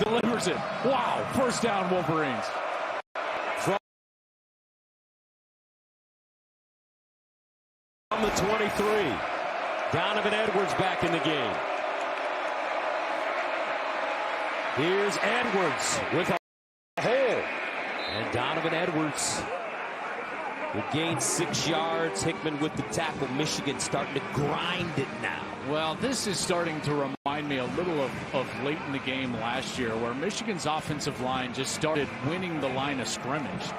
delivers it. Wow, first down, Wolverines. From the 23, Donovan Edwards back in the game. Here's Edwards with a hole. And Donovan Edwards will gain 6 yards. Hickman with the tackle. Michigan starting to grind it now. Well, this is starting to remind me a little of late in the game last year, where Michigan's offensive line just started winning the line of scrimmage.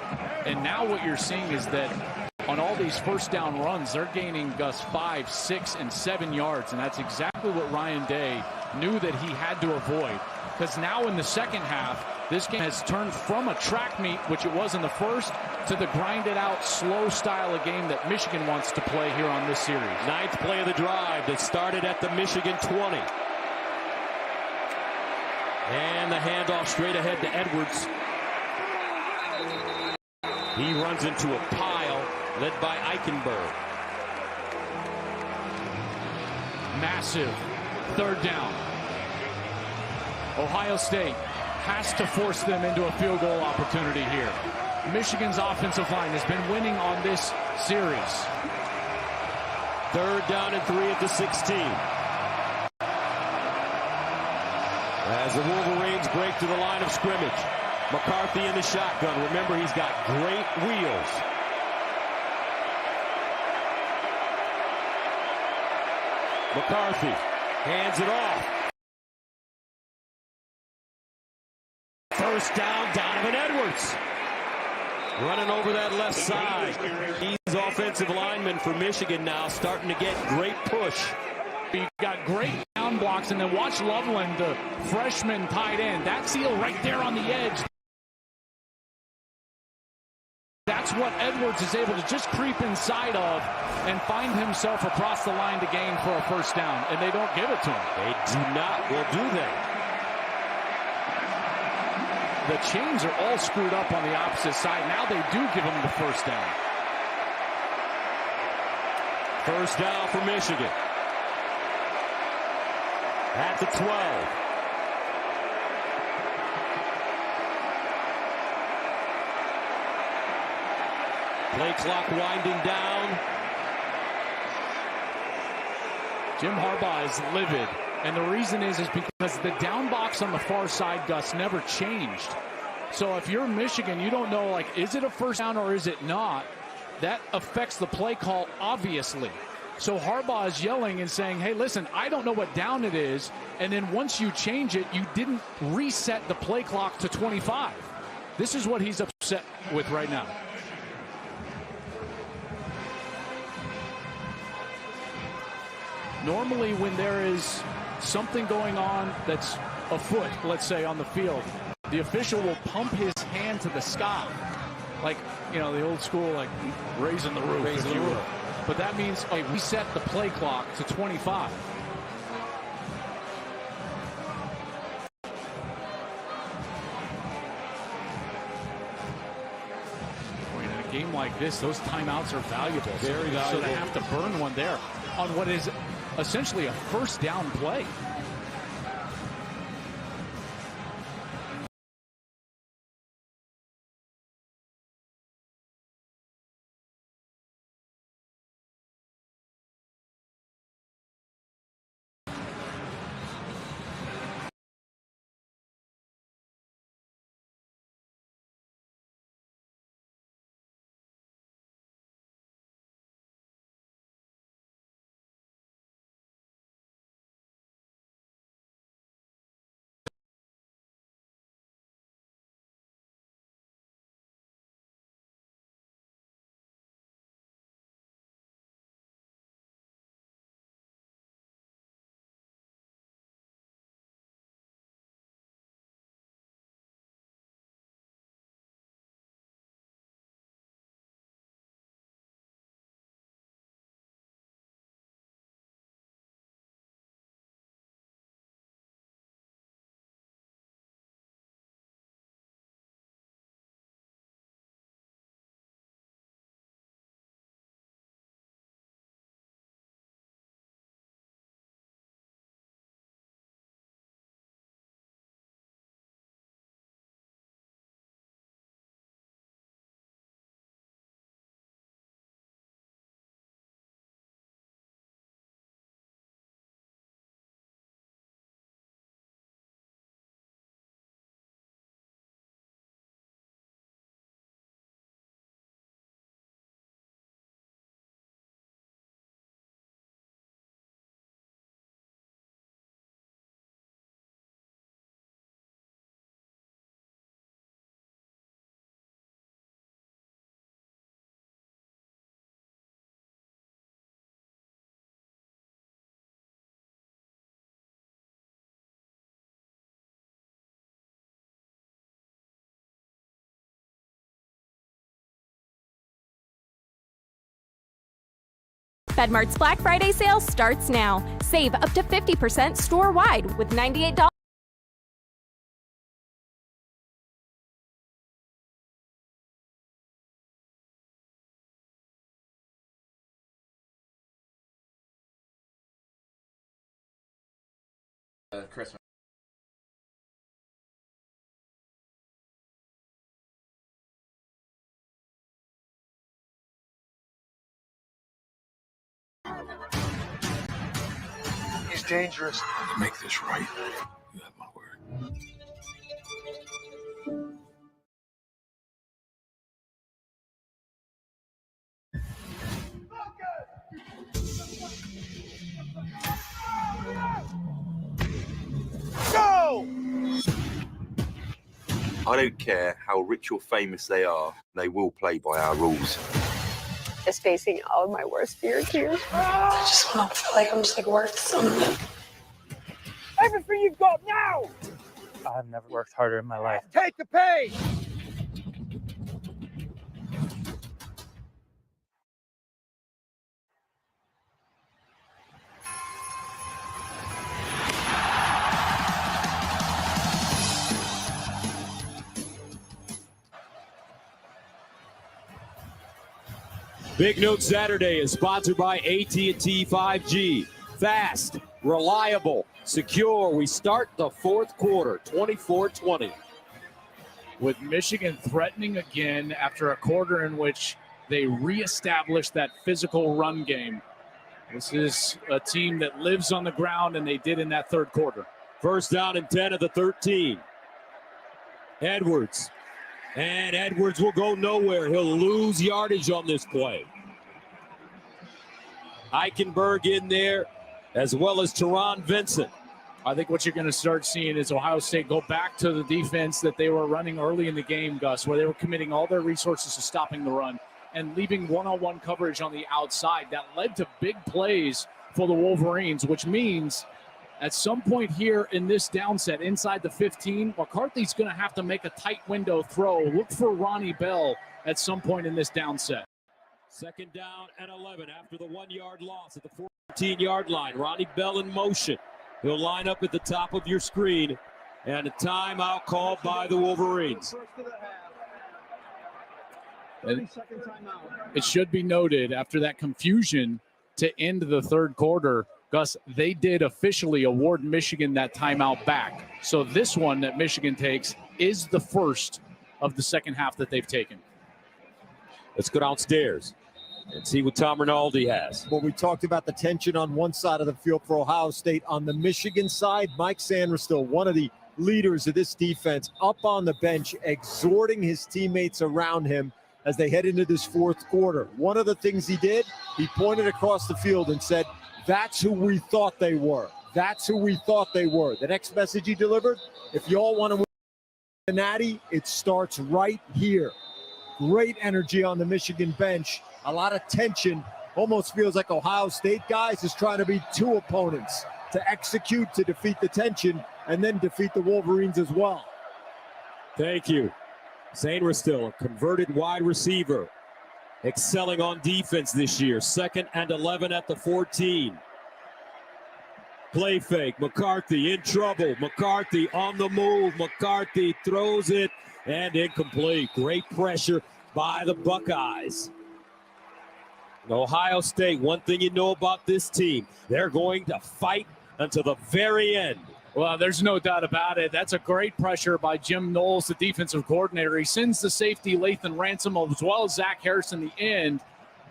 And now what you're seeing is that on all these first down runs, they're gaining Gus 5, 6, and 7 yards. And that's exactly what Ryan Day knew that he had to avoid. Because now in the second half, this game has turned from a track meet, which it was in the first, to the grinded-out, slow style of game that Michigan wants to play here on this series. 9th play of the drive that started at the Michigan 20. And the handoff straight ahead to Edwards. He runs into a pile led by Eichenberg. Massive third down. Ohio State has to force them into a field goal opportunity here. Michigan's offensive line has been winning on this series. 3rd down and 3 at the 16. As the Wolverines break to the line of scrimmage. McCarthy in the shotgun. Remember, he's got great wheels. McCarthy hands it off. First down, Donovan Edwards. Running over that left side. These offensive linemen for Michigan now starting to get great push. He got great down blocks, and then watch Loveland, the freshman tight end. That seal right there on the edge. That's what Edwards is able to just creep inside of and find himself across the line to gain for a first down, and they don't give it to him. They do not. Will do that. The chains are all screwed up on the opposite side. Now they do give him the first down. First down for Michigan. At the 12. Play clock winding down. Jim Harbaugh is livid. And the reason is because the down box on the far side, Gus, never changed. So if you're Michigan, you don't know, like, is it a first down or is it not? That affects the play call, obviously. So Harbaugh is yelling and saying, hey, listen, I don't know what down it is. And then once you change it, you didn't reset the play clock to 25. This is what he's upset with right now. Normally when there is something going on that's afoot, let's say, on the field, the official will pump his hand to the sky. Like, you know, the old school, like, raising the roof. Raising the roof. But that means like, reset the play clock to 25. In a game like this, those timeouts are valuable. Very valuable. So they have to burn one there on what is essentially a first down play. FedMart's Black Friday sale starts now. Save up to 50% store-wide with $98. Christmas. He's dangerous. To make this right, you have my word. Go! I don't care how rich or famous they are, they will play by our rules. Is facing all of my worst fears here. I just want to feel like I'm just like worth something. Everything you've got now! I've never worked harder in my life. Take the pain! Big Note Saturday is sponsored by AT&T 5G. Fast, reliable, secure. We start the fourth quarter, 24-20. With Michigan threatening again after a quarter in which they reestablished that physical run game. This is a team that lives on the ground, and they did in that third quarter. First down and 10 of the 13. Edwards. And Edwards will go nowhere. He'll lose yardage on this play. Eichenberg in there, as well as Teron Vincent. I think what you're going to start seeing is Ohio State go back to the defense that they were running early in the game, Gus, where they were committing all their resources to stopping the run and leaving one-on-one coverage on the outside. That led to big plays for the Wolverines, which means at some point here in this downset inside the 15, McCarthy's going to have to make a tight window throw. Look for Ronnie Bell at some point in this downset. Second down and 11 after the 1-yard loss at the 14-yard line. Ronnie Bell in motion. He'll line up at the top of your screen. And a timeout called by the Wolverines. It should be noted after that confusion to end the third quarter, Gus, they did officially award Michigan that timeout back. So this one that Michigan takes is the first of the second half that they've taken. Let's go downstairs and see what Tom Rinaldi has. Well, we talked about the tension on one side of the field for Ohio State. On the Michigan side, Mike Sanders, one of the leaders of this defense, up on the bench, exhorting his teammates around him as they head into this fourth quarter. One of the things he did, he pointed across the field and said, "That's who we thought they were. That's who we thought they were." The next message he delivered, if you all want to win Cincinnati, it starts right here. Great energy on the Michigan bench. A lot of tension. Almost feels like Ohio State guys is trying to beat two opponents to execute, to defeat the tension, and then defeat the Wolverines as well. Thank you. Sainristil, a converted wide receiver, excelling on defense this year. 2nd and 11 at the 14. Play fake. McCarthy in trouble. McCarthy on the move. McCarthy throws it and incomplete. Great pressure by the Buckeyes. And Ohio State, one thing you know about this team, they're going to fight until the very end. Well, there's no doubt about it. That's a great pressure by Jim Knowles, the defensive coordinator. He sends the safety, Lathan Ransom, as well as Zach Harrison, the end.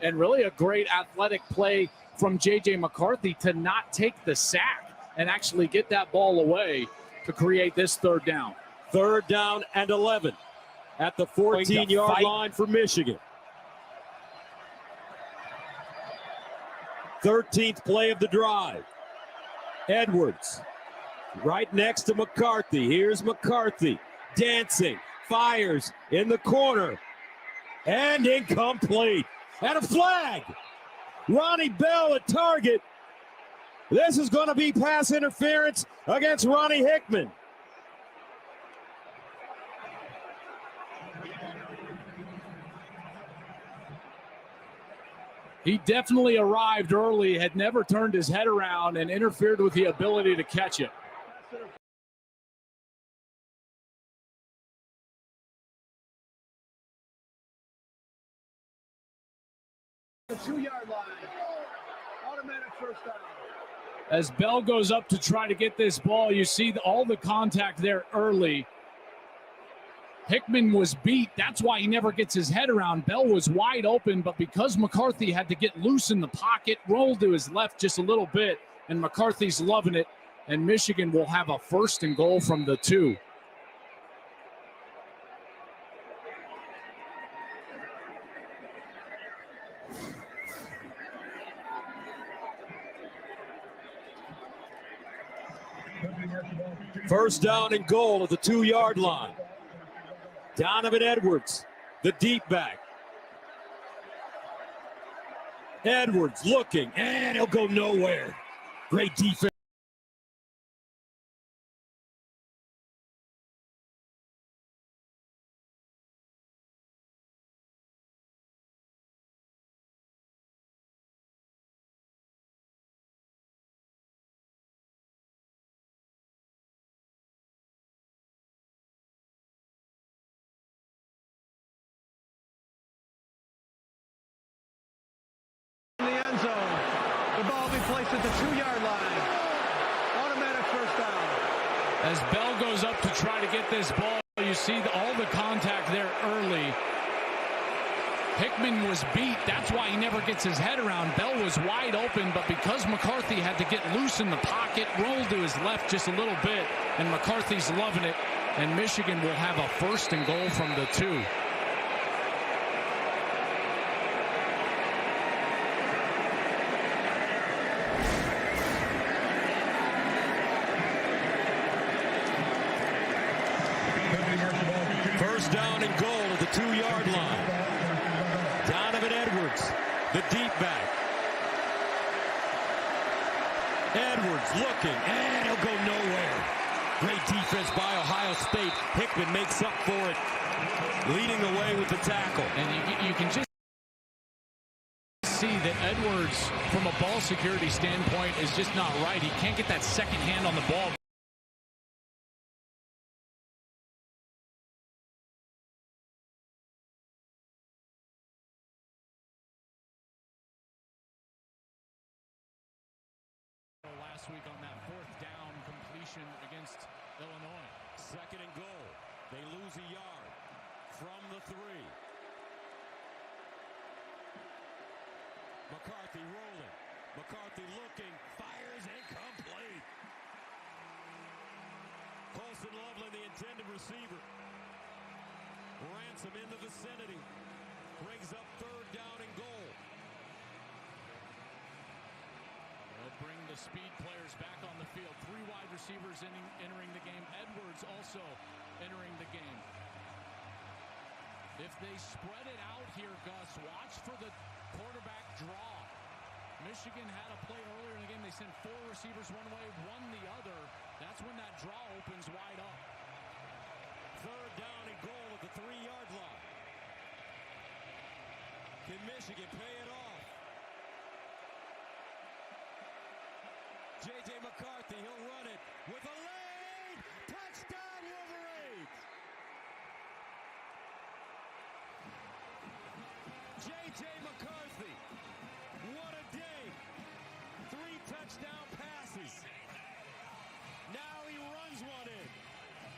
And really a great athletic play from J.J. McCarthy to not take the sack and actually get that ball away to create this third down. 3rd down and 11 at the 14-yard line for Michigan. 13th play of the drive. Edwards right next to McCarthy. Here's McCarthy dancing, fires in the corner, and incomplete. And a flag. Ronnie Bell at target. This is going to be pass interference against Ronnie Hickman. He definitely arrived early, had never turned his head around, and interfered with the ability to catch it. The 2-yard line. Automatic first down. As Bell goes up to try to get this ball, you see all the contact there early. Hickman was beat. That's why he never gets his head around. Bell was wide open, but because McCarthy had to get loose in the pocket, rolled to his left just a little bit, and McCarthy's loving it, and Michigan will have a 1st and goal from the 2. First down and goal at the 2-yard line. Donovan Edwards, the deep back. Edwards looking, and he'll go nowhere. Great defense. In the end zone. The ball will be placed at the 2-yard line. Automatic first down. As Bell goes up to try to get this ball, you see all the contact there early. Hickman was beat. That's why he never gets his head around. Bell was wide open, but because McCarthy had to get loose in the pocket, rolled to his left just a little bit, and McCarthy's loving it, and Michigan will have a 1st and goal from the 2. First down and goal at the 2-yard line. Donovan Edwards, the deep back. Edwards looking, and he'll go nowhere. Great defense by Ohio State. Hickman makes up for it, leading the way with the tackle. And you can just see that Edwards, from a ball security standpoint, is just not right. He can't get that second hand on the ball. Last week on that 4th down completion against Illinois. 2nd and goal. They lose a yard from the 3. McCarthy rolling. McCarthy looking. Fires incomplete. Colson Loveland, the intended receiver. Ransom in the vicinity. Brings up 3rd down and goal. They'll bring the speed players back on the field. 3 wide receivers entering the game. Edwards also entering the game. If they spread it out here, Gus, watch for the quarterback draw. Michigan had a play earlier in the game. They sent 4 receivers one way, 1 the other. That's when that draw opens wide up. 3rd down and goal at the 3-yard line. Can Michigan pay it off? J.J. McCarthy, he'll run it with a lead. Touchdown, Wolverines! J.J. McCarthy, what a day. 3 touchdown passes. Now he runs one in.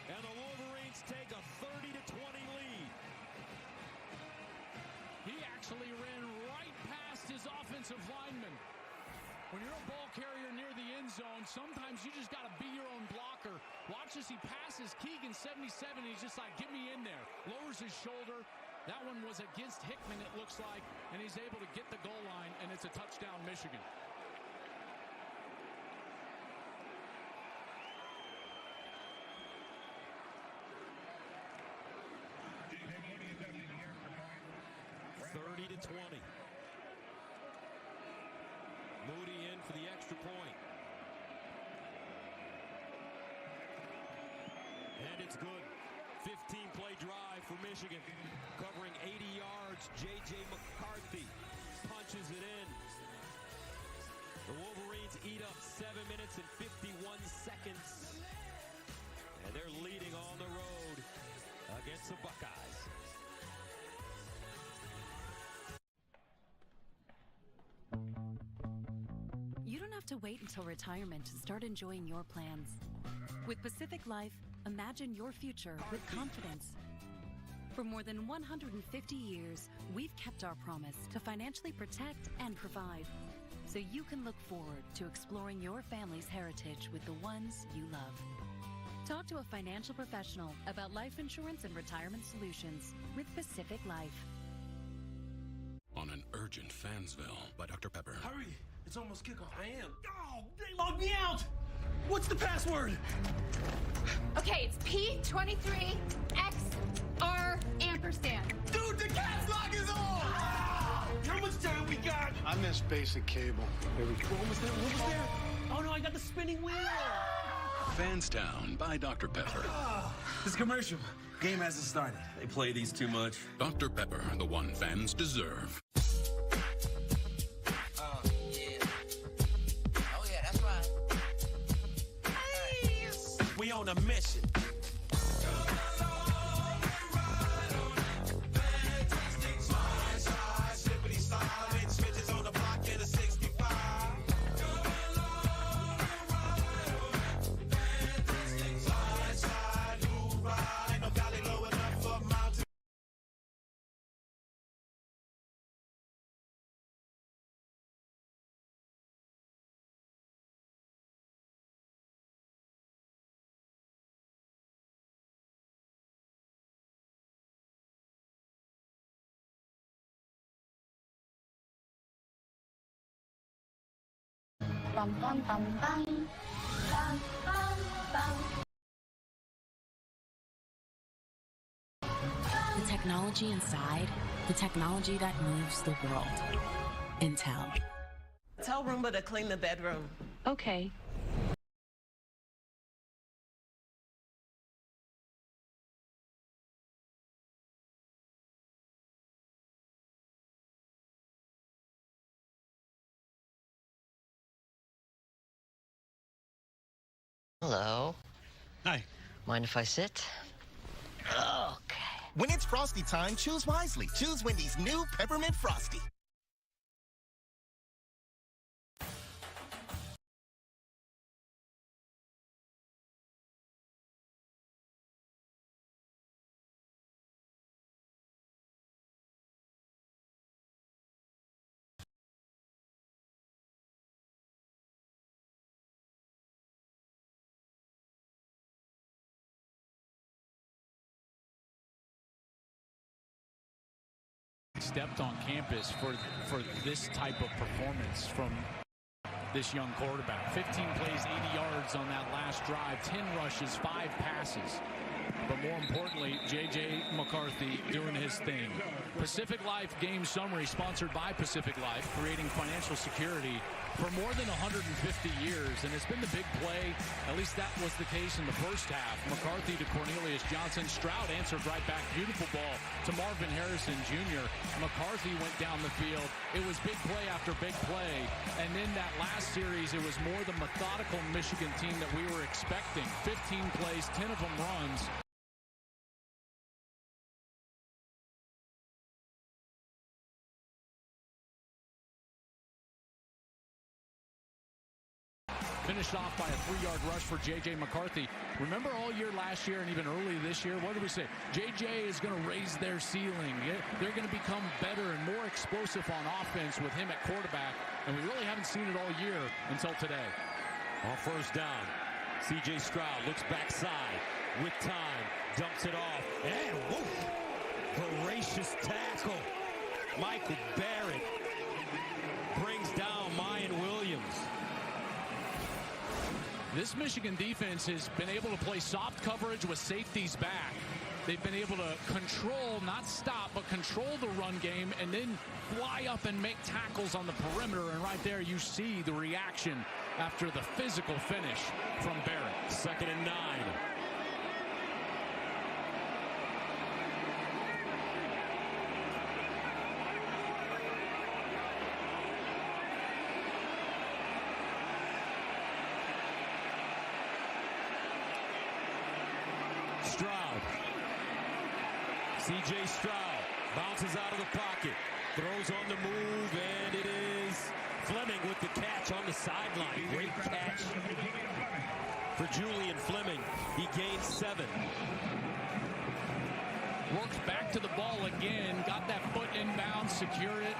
And the Wolverines take a 30-20 lead. He actually ran right past his offensive lineman. When you're a ball carrier near the end zone, sometimes you just got to be your own blocker. Watch as he passes Keegan, 77. He's just like, get me in there. Lowers his shoulder. That one was against Hickman, it looks like, and he's able to get the goal line, and it's a touchdown, Michigan. Moody in for the extra point. And it's good. 15-play drive for Michigan. Covering 80 yards, J.J. McCarthy punches Pushes it in. The Wolverines eat up 7 minutes and 51 seconds. And they're leading on the road against the Buckeyes. You don't have to wait until retirement to start enjoying your plans. With Pacific Life, imagine your future with confidence. For more than 150 years, we've kept our promise to financially protect and provide, so you can look forward to exploring your family's heritage with the ones you love. Talk to a financial professional about life insurance and retirement solutions with Pacific Life. On an Urgent Fansville by Dr. Pepper. Hurry! It's almost kickoff. I am. Oh, they logged me out! What's the password? Okay, it's P23XR ampersand. Dude, the caps lock is on! Ah! How much time we got? I missed basic cable. Here we go. What was there? What was there? Oh no, I got the spinning wheel! Fanstown by Dr. Pepper. This commercial. Game hasn't started. They play these too much. Dr. Pepper, the one fans deserve. We on a mission. Bum, bum, bum, bum. Bum, bum, bum. The technology inside, the technology that moves the world. Intel. Tell Roomba to clean the bedroom. Okay. Hello. Hi. Mind if I sit? Okay. When it's Frosty time, choose wisely. Choose Wendy's new Peppermint Frosty. Stepped on campus for this type of performance from this young quarterback. 15 plays, 80 yards on that last drive, 10 rushes, 5 passes. But more importantly, J.J. McCarthy doing his thing. Pacific Life game summary sponsored by Pacific Life, creating financial security for more than 150 years. And it's been the big play. At least that was the case in the first half. McCarthy to Cornelius Johnson. Stroud answered right back. Beautiful ball to Marvin Harrison Jr. McCarthy went down the field. It was big play after big play. And then that last series, it was more the methodical Michigan team that we were expecting. 15 plays, 10 of them runs. Finished off by a 3-yard rush for J.J. McCarthy. Remember all year last year and even early this year, what did we say? J.J. is going to raise their ceiling. They're going to become better and more explosive on offense with him at quarterback. And we really haven't seen it all year until today. On first down, C.J. Stroud looks backside with time, dumps it off, and whoop! Voracious tackle. Michael Barrett brings down Mayan Williams. This Michigan defense has been able to play soft coverage with safeties back. They've been able to control, not stop, but control the run game and then fly up and make tackles on the perimeter. And right there you see the reaction after the physical finish from Barrett. 2nd and 9. Stroud. C.J. Stroud bounces out of the pocket. Throws on the move, and it is Fleming with the catch on the sideline. Great catch for Julian Fleming. He gains 7. Works back to the ball again. Got that foot inbound, secure it.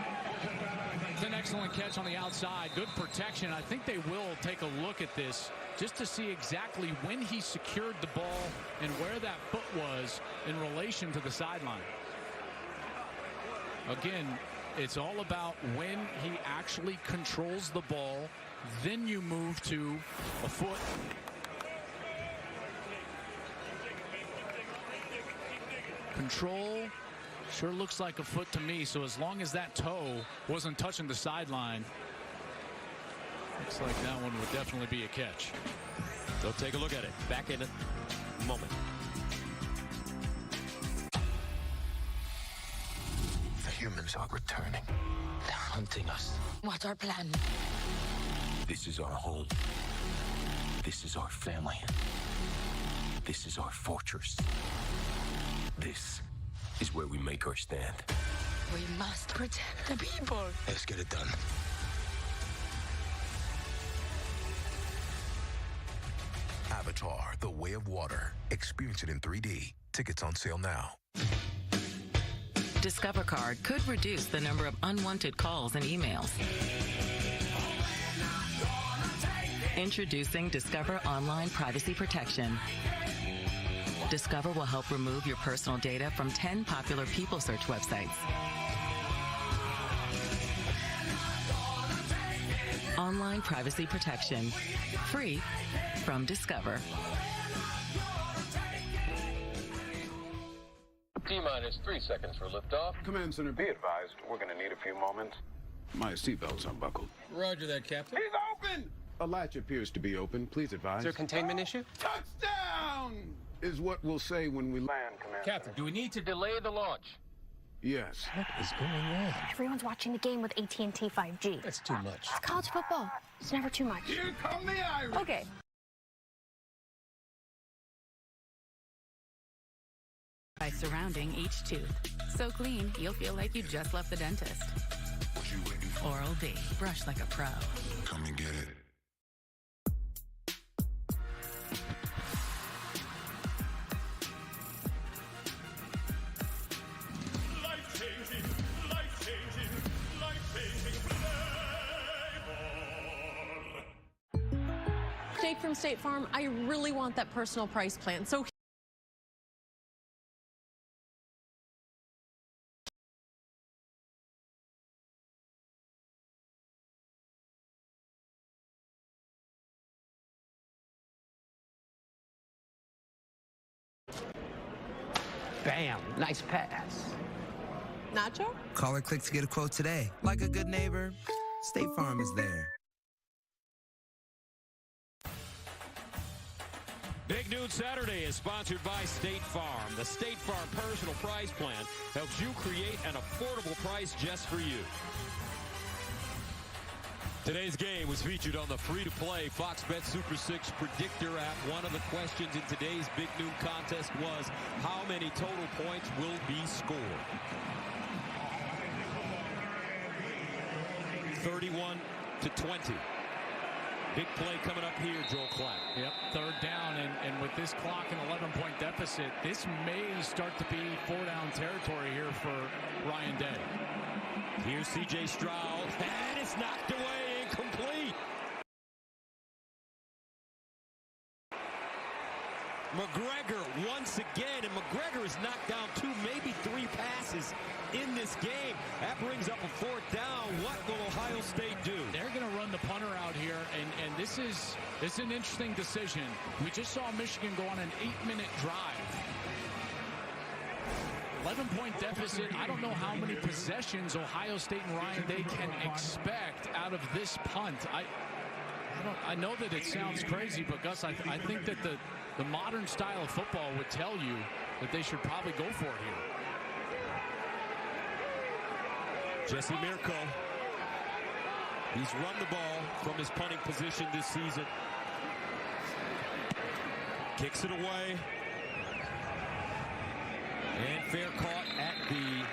It's an excellent catch on the outside. Good protection. I think they will take a look at this just to see exactly when he secured the ball and where that foot was in relation to the sideline. Again, it's all about when he actually controls the ball. Then you move to a foot. Control sure looks like a foot to me. So as long as that toe wasn't touching the sideline, looks like that one would definitely be a catch. So take a look at it. Back in a moment. The humans are returning. They're hunting us. What's our plan? This is our home. This is our family. This is our fortress. This is where we make our stand. We must protect the people. Let's get it done. Avatar: The Way of Water. Experience it in 3D. Tickets on sale now. Discover Card could reduce the number of unwanted calls and emails. Introducing Discover Online Privacy Protection. Discover will help remove your personal data from 10 popular people search websites. Online Privacy Protection. Free from Discover. T-minus 3 seconds for liftoff. Command Center, be advised, we're going to need a few moments. My seatbelt's unbuckled. Roger that, Captain. He's open! A latch appears to be open. Please advise. Is there a containment issue? Touchdown! Is what we'll say when we land, Command Captain, do we need to delay the launch? Yes. What is going on? Everyone's watching the game with AT&T 5G. That's too much. It's college football. It's never too much. Here come the Irish! Okay. By surrounding each tooth. So clean, you'll feel like you just left the dentist. What you waiting for? Oral-B. Brush like a pro. Come and get it. Jake from State Farm, I really want that personal price plan. So bam, nice pass. Nacho? Call or click to get a quote today. Like a good neighbor, State Farm is there. Big Noon Saturday is sponsored by State Farm. The State Farm Personal Price Plan helps you create an affordable price just for you. Today's game was featured on the free-to-play Fox Bet Super 6 Predictor app. One of the questions in today's Big Noon contest was, how many total points will be scored? 31-20. Big play coming up here, Joel Klatt. Yep, third down, and with this clock an 11-point deficit, this may start to be 4-down territory here for Ryan Day. Here's C.J. Stroud, and it's knocked away, incomplete. McGregor once again, and McGregor has knocked down 2, maybe 3 passes in this game. That brings up a 4th down. What will Ohio State do? They're going to run the punter out here, and this is an interesting decision. We just saw Michigan go on an 8-minute drive. 11-point deficit. I don't know how many possessions Ohio State and Ryan Day can expect out of this punt. I know that it sounds crazy, but Gus, I think that the modern style of football would tell you that they should probably go for it here. Jesse Mirko. He's run the ball from his punting position this season. Kicks it away. And fair caught at the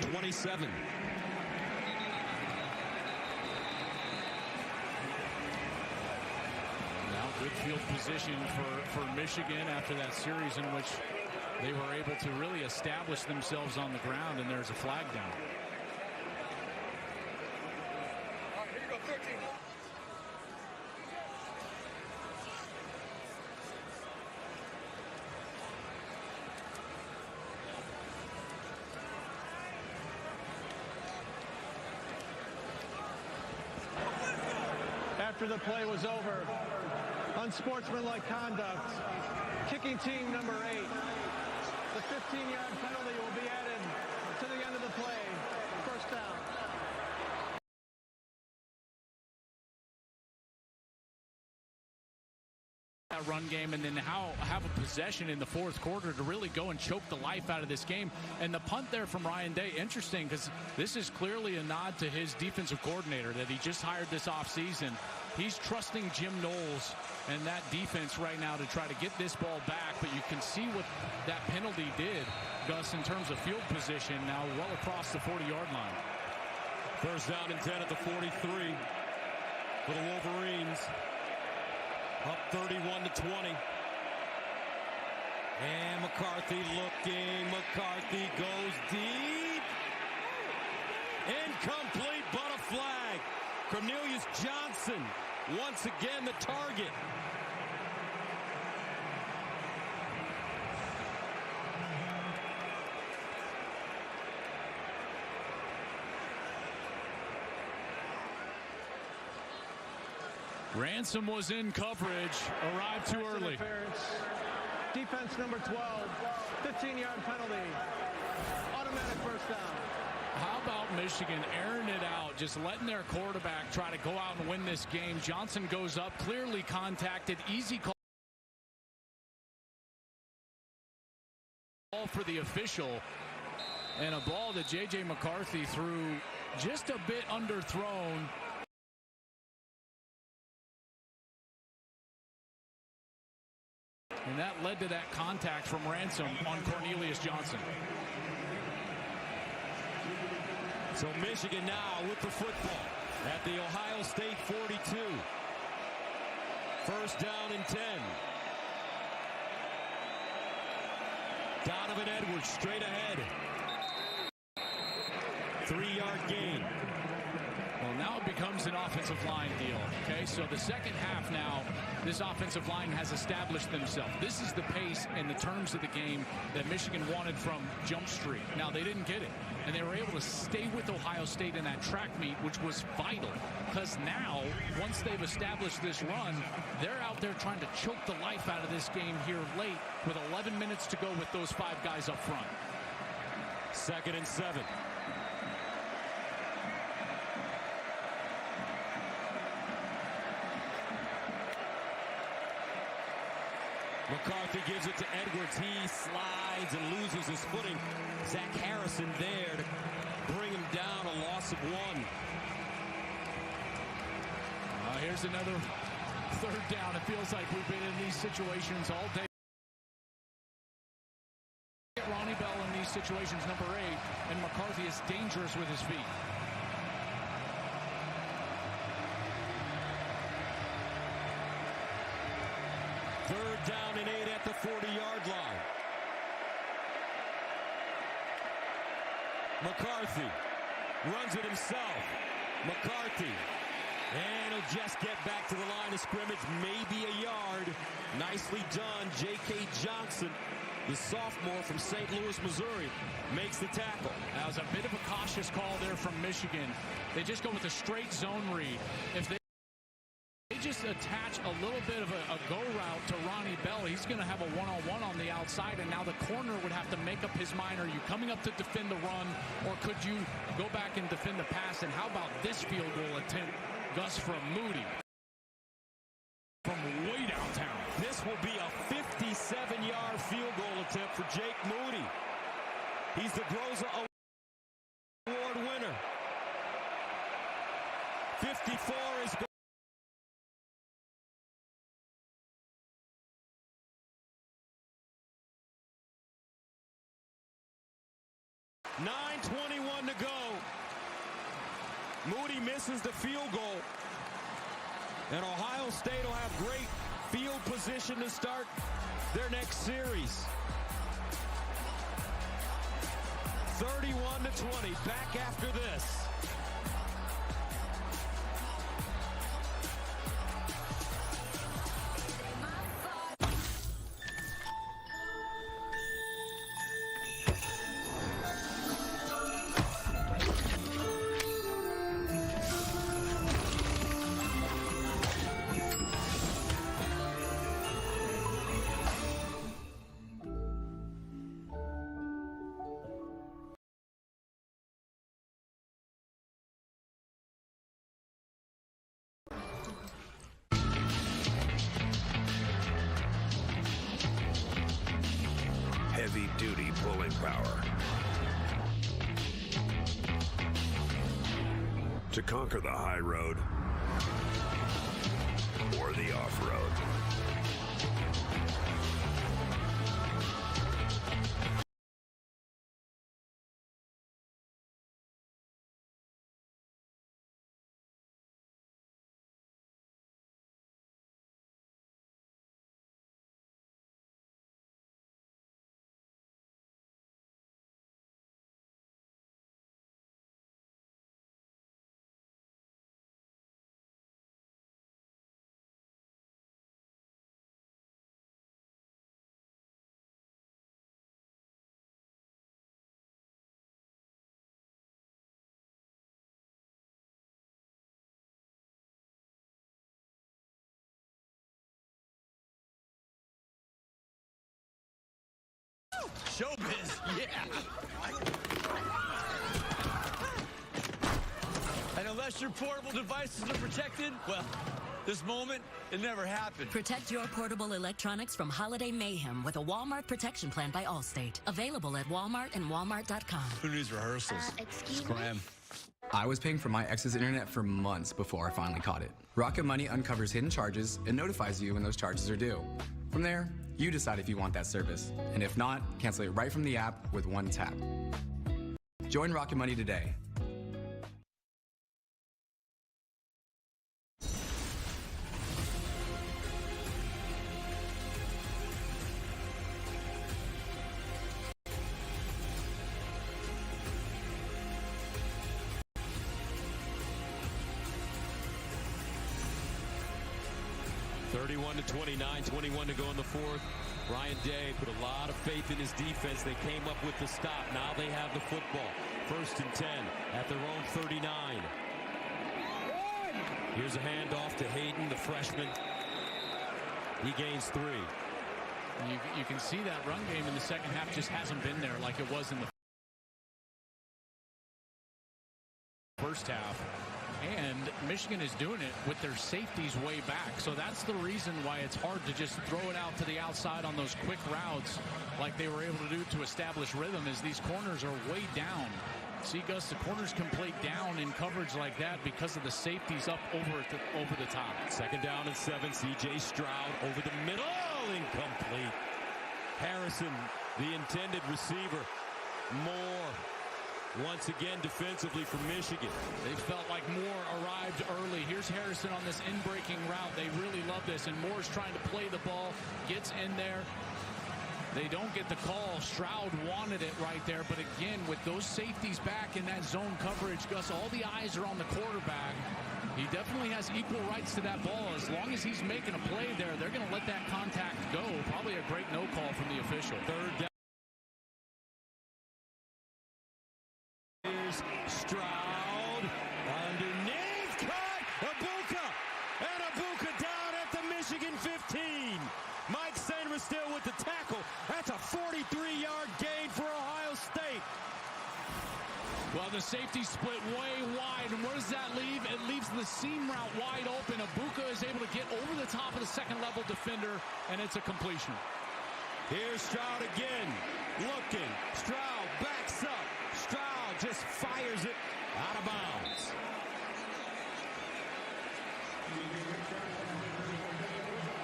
27. Now good field position for Michigan after that series in which they were able to really establish themselves on the ground, and there's a flag down. After the play was over, unsportsmanlike conduct, kicking team number 8. The 15-yard penalty will be added to the end of the play. First down. That run game, and then have a possession in the fourth quarter to really go and choke the life out of this game. And the punt there from Ryan Day, interesting, because this is clearly a nod to his defensive coordinator that he just hired this offseason. He's trusting Jim Knowles and that defense right now to try to get this ball back, but you can see what that penalty did, Gus, in terms of field position now well across the 40-yard line. First down and 10 at the 43 for the Wolverines. Up 31-20. And McCarthy looking. McCarthy goes deep. Incomplete, but a flag. Cornelius Johnson, once again the target. Ransom was in coverage, arrived too early. Defense number 12, 15-yard penalty, automatic first down. How about Michigan airing it out, just letting their quarterback try to go out and win this game? Johnson goes up, clearly contacted, easy call for the official, and a ball that J.J. McCarthy threw just a bit underthrown. And that led to that contact from Ransom on Cornelius Johnson. So Michigan now with the football at the Ohio State 42. First down and 10. Donovan Edwards straight ahead. 3-yard gain. Well, now it becomes an offensive line deal. Okay, so the second half now, this offensive line has established themselves. This is the pace and the terms of the game that Michigan wanted from Jump Street. Now, they didn't get it, and they were able to stay with Ohio State in that track meet, which was vital, because now, once they've established this run, they're out there trying to choke the life out of this game here late with 11 minutes to go with those 5 guys up front. 2nd and 7. McCarthy gives it to Edwards. He slides and loses his footing. Zach Harrison there to bring him down, a loss of 1. Here's another 3rd down. It feels like we've been in these situations all day. Ronnie Bell in these situations, number 8, and McCarthy is dangerous with his feet. Third down and 8 at the 40-yard line. McCarthy runs it himself. McCarthy. And he'll just get back to the line of scrimmage, maybe a yard. Nicely done. J.K. Johnson, the sophomore from St. Louis, Missouri, makes the tackle. That was a bit of a cautious call there from Michigan. They just go with a straight zone read. If they just attach a little bit of a go route to Ronnie Bell, he's going to have a one-on-one on the outside, and now the corner would have to make up his mind. Are you coming up to defend the run, or could you go back and defend the pass? And how about this field goal attempt, Gus, from Moody from way downtown? This will be a 57-yard field goal attempt for Jake Moody. He's the Groza Award winner. 54 is 9:21 to go. Moody misses the field goal. And Ohio State will have great field position to start their next series. 31-20, back after this. Heavy-duty pulling power to conquer the high road or the off-road. Showbiz, yeah. And unless your portable devices are protected, well, this moment, it never happened. Protect your portable electronics from holiday mayhem with a Walmart protection plan by Allstate. Available at Walmart and Walmart.com. Who needs rehearsals? Scram. I was paying for my ex's internet for months before I finally caught it. Rocket Money uncovers hidden charges and notifies you when those charges are due. From there, you decide if you want that service. And if not, cancel it right from the app with one tap. Join Rocket Money today. To 29-21 to go in the fourth. Ryan Day put a lot of faith in his defense. They came up with the stop. Now they have the football. 1st and 10 at their own 39. Here's a handoff to Hayden, the freshman. He gains 3. You can see that run game in the second half just hasn't been there like it was in the first half. And Michigan is doing it with their safeties way back. So that's the reason why it's hard to just throw it out to the outside on those quick routes like they were able to do to establish rhythm, as these corners are way down. See, Gus, the corners can play down in coverage like that because of the safeties up over the top. 2nd down and 7. C.J. Stroud over the middle. Incomplete. Harrison, the intended receiver. Moore. Once again, defensively for Michigan. They felt like Moore arrived early. Here's Harrison on this in-breaking route. They really love this, and Moore's trying to play the ball, gets in there. They don't get the call. Stroud wanted it right there, but again, with those safeties back in that zone coverage, Gus, all the eyes are on the quarterback. He definitely has equal rights to that ball. As long as he's making a play there, they're going to let that contact go. Probably a great no call from the official. 3rd down. Stroud underneath, cut, Ibuka, and Ibuka down at the Michigan 15. Mike Sanders still with the tackle. That's a 43-yard gain for Ohio State. Well, the safety split way wide, and where does that leave? It leaves the seam route wide open. Ibuka is able to get over the top of the second-level defender, and it's a completion. Here's Stroud again, looking. Stroud backs up. Stroud just fires it out of bounds.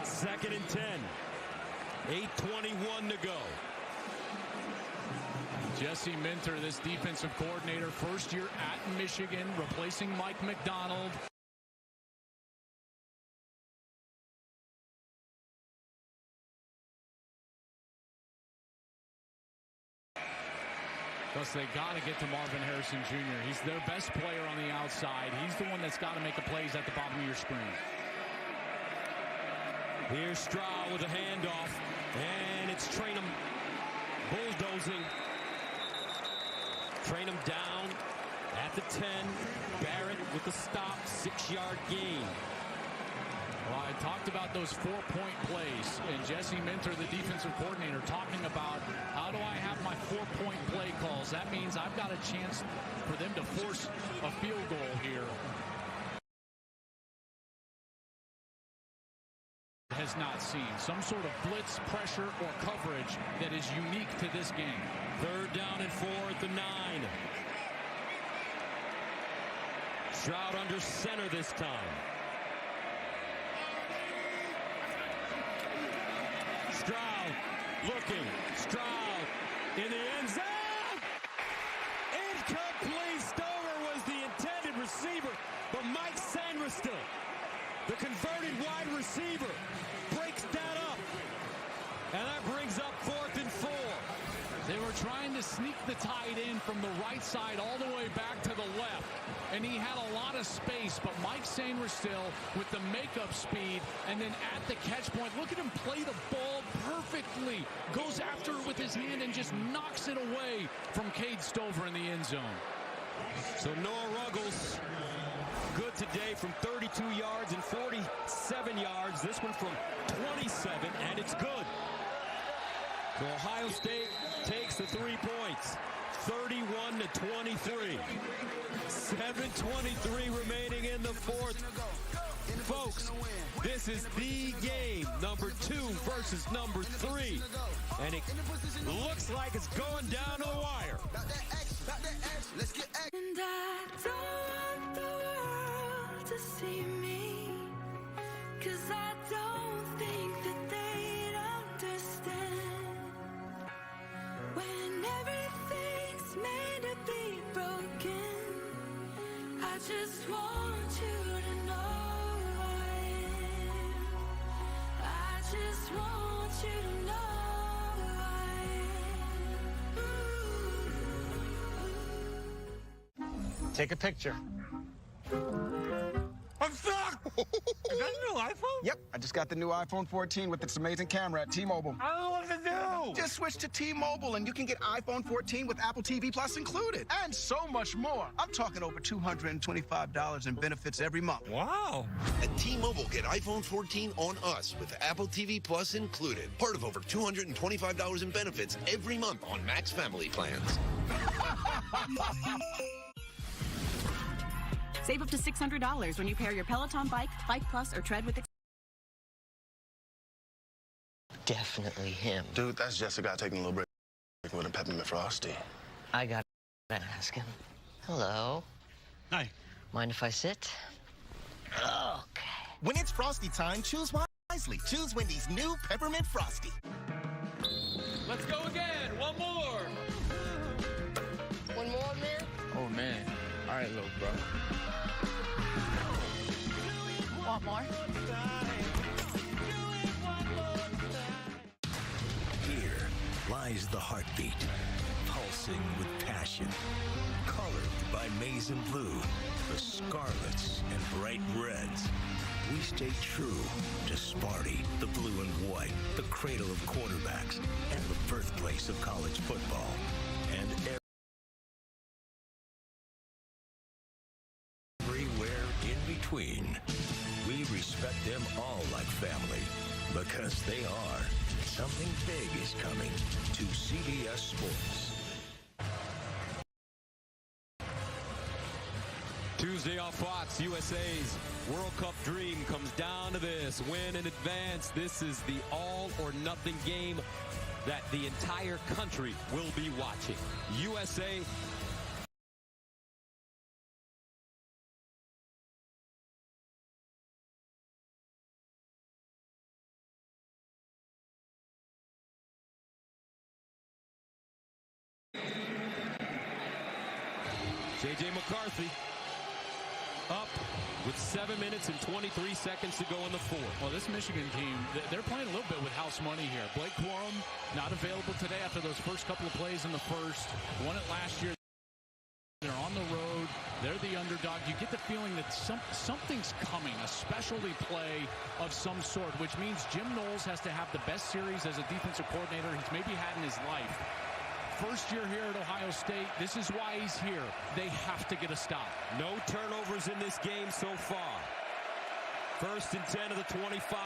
Second and 10. 8:21 to go. Jesse Minter, this defensive coordinator, first year at Michigan, replacing Mike McDonald. Plus, they got to get to Marvin Harrison Jr. He's their best player on the outside. He's the one that's got to make the plays at the bottom of your screen. Here's Stroud with a handoff, and it's Trainum bulldozing. Trainum down at the 10. Barrett with the stop, 6-yard gain. Well, I talked about those 4-point plays, and Jesse Minter, the defensive coordinator, talking about how do I have my 4-point play calls. That means I've got a chance for them to force a field goal here. Has not seen some sort of blitz, pressure, or coverage that is unique to this game. 3rd down and 4 and 9. Stroud under center this time. Stroud looking. Stroud in the end zone. Incomplete. Stover was the intended receiver, but Mike Sanderstill, the converted wide receiver, breaks that up. And that brings up 4th and 4. They were trying to sneak the tight end from the right side all the way back to the left. And he had a lot of space, but Mike Sanderstill with the makeup speed, and then at the catch point, look at him play the ball perfectly. Goes after it with his hand and just knocks it away from Cade Stover in the end zone. So Noah Ruggles, good today from 32 yards and 47 yards. This one from 27, and it's good. So Ohio State takes the 3 points, 31-23. 7:23 remaining in the 4th. Folks, this is the game, number 2 versus number 3. And it looks like it's going down to the wire. And I don't want the world to see me, 'cause I don't think that they'd understand when everything's made to be broken. I just want you to know I am. I just want you to know I am. Take a picture. I'm stuck! Is that a new iPhone? Yep, I just got the new iPhone 14 with its amazing camera at T-Mobile. I don't know what to do. Just switch to T-Mobile and you can get iPhone 14 with Apple TV Plus included. And so much more. I'm talking over $225 in benefits every month. Wow. At T-Mobile, get iPhone 14 on us with Apple TV Plus included. Part of over $225 in benefits every month on Max family plans. Save up to $600 when you pair your Peloton bike, Bike Plus, or Tread with... Definitely him. Dude, that's just a guy taking a little break with a peppermint frosty. I gotta ask him. Hello. Hi. Mind if I sit? Okay. When it's Frosty time, choose wisely. Choose Wendy's new Peppermint Frosty. Let's go again. One more. One more, man? Oh, man. All right, little bro. Want more? Here lies the heartbeat, pulsing with passion, colored by maize and blue, the scarlets and bright reds. We stay true to Sparty, the blue and white, the cradle of quarterbacks, and the birthplace of college football. And everywhere in between. We respect them all like family, because they are. Something big is coming to CBS Sports. Tuesday on Fox, USA's World Cup dream comes down to this. Win in advance. This is the all or nothing game that the entire country will be watching. USA J.J. McCarthy up with 7 minutes and 23 seconds to go in the fourth. Well, this Michigan team, they're playing a little bit with house money here. Blake Corum not available today after those first couple of plays in the first. Won it last year. They're on the road. They're the underdog. You get the feeling that something's coming, a specialty play of some sort, which means Jim Knowles has to have the best series as a defensive coordinator he's maybe had in his life. First year here at Ohio State. This is why he's here. They have to get a stop. No turnovers in this game so far. 1st and 10 of the 25.